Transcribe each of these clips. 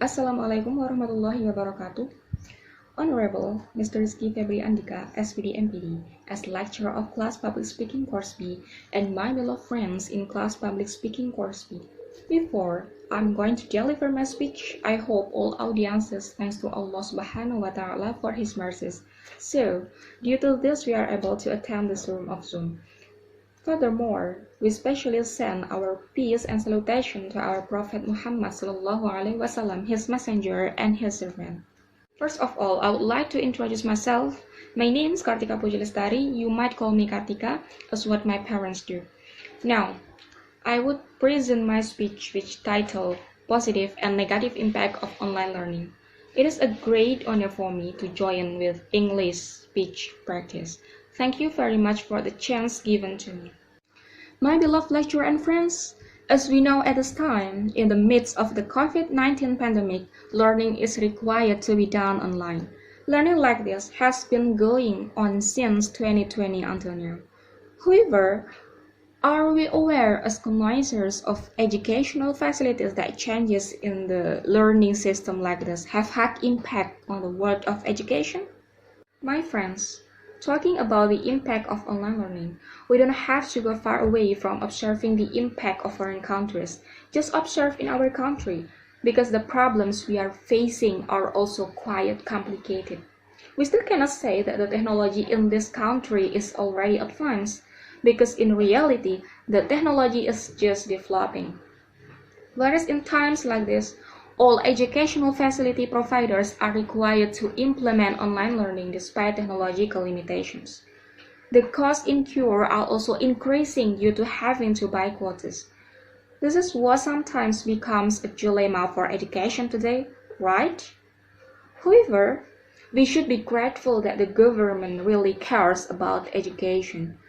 Assalamualaikum warahmatullahi wabarakatuh. Honorable Mr. Rizky Febri Andika, SPD MPD, as lecturer of Class Public Speaking Course B, and my beloved friends in Class Public Speaking Course B. Before I'm going to deliver my speech, I hope all audiences thanks to Allah Subhanahu wa Ta'ala for His mercies. So, due to this, we are able to attend this room of Zoom. Furthermore, we specially send our peace and salutation to our Prophet Muhammad SAW, his messenger and his servant. First of all, I would like to introduce myself. My name is Kartika PUJI Lestari. You might call me Kartika, as what my parents do. Now, I would present my speech which titled Positive and Negative Impact of Online Learning. It is a great honor for me to join with English speech practice. Thank you very much for the chance given to me. My beloved lecturer and friends, as we know at this time, in the midst of the COVID-19 pandemic, learning is required to be done online. Learning like this has been going on since 2020 until now. However, are we aware as connoisseurs of educational facilities that changes in the learning system like this have had impact on the world of education? My friends, talking about the impact of online learning, we don't have to go far away from observing the impact of foreign countries. Just observe in our country, because the problems we are facing are also quite complicated. We still cannot say that the technology in this country is already advanced, because in reality, the technology is just developing. Whereas in times like this, all educational facility providers are required to implement online learning despite technological limitations. The costs incurred are also increasing due to having to buy quotas. This is what sometimes becomes a dilemma for education today, right? However, we should be grateful that the government really cares about education.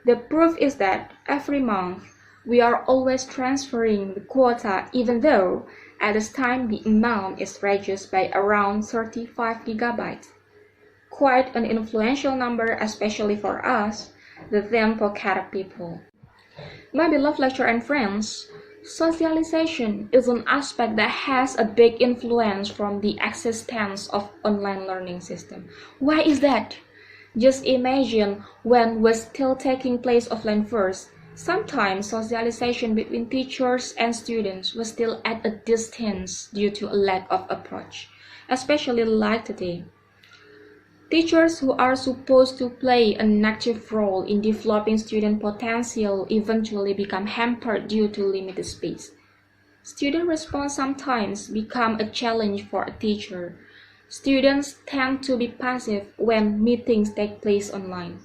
The proof is that every month, we are always transferring the quota even though at this time the amount is reduced by around 35 gigabytes. Quite an influential number, especially for us, the then pocket people. My beloved lecturer and friends, socialization is an aspect that has a big influence from the existence of online learning system. Why is that? Just imagine when was still taking place offline first. Sometimes socialization between teachers and students was still at a distance due to a lack of approach, especially like today. Teachers who are supposed to play an active role in developing student potential eventually become hampered due to limited space. Student response sometimes become a challenge for a teacher. Students tend to be passive when meetings take place online.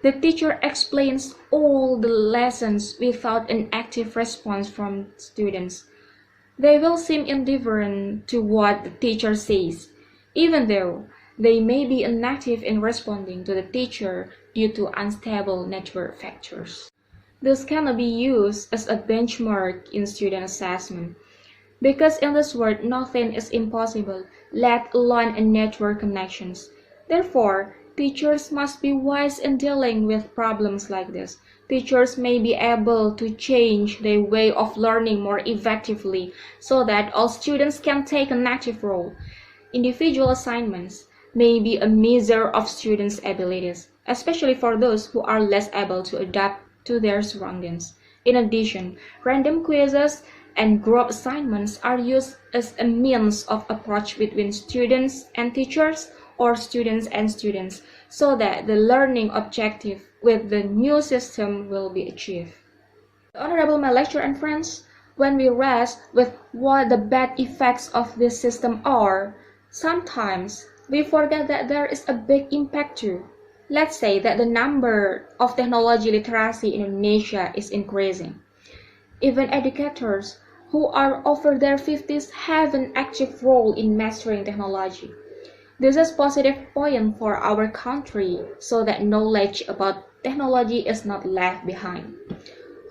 The teacher explains all the lessons without an active response from students. They will seem indifferent to what the teacher says, even though they may be inactive in responding to the teacher due to unstable network factors. This cannot be used as a benchmark in student assessment, because in this world nothing is impossible, let alone a network connections. Therefore, teachers must be wise in dealing with problems like this. Teachers may be able to change their way of learning more effectively so that all students can take an active role. Individual assignments may be a measure of students' abilities, especially for those who are less able to adapt to their surroundings. In addition, random quizzes and group assignments are used as a means of approach between students and teachers or students and students, so that the learning objective with the new system will be achieved. Honorable my lecturer and friends, when we rest with what the bad effects of this system are, sometimes we forget that there is a big impact too. Let's say that the number of technology literacy in Indonesia is increasing. Even educators who are over their 50s have an active role in mastering technology. This is a positive point for our country so that knowledge about technology is not left behind.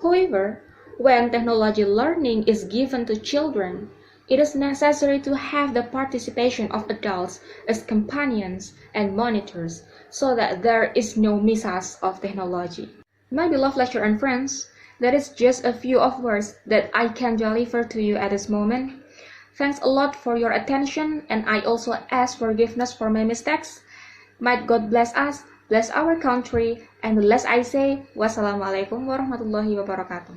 However, when technology learning is given to children, it is necessary to have the participation of adults as companions and monitors so that there is no misuse of technology. My beloved lecturer and friends, that is just a few of words that I can deliver to you at this moment. Thanks a lot for your attention, and I also ask forgiveness for my mistakes. Might God bless us, bless our country, and the last I say, wassalamualaikum warahmatullahi wabarakatuh.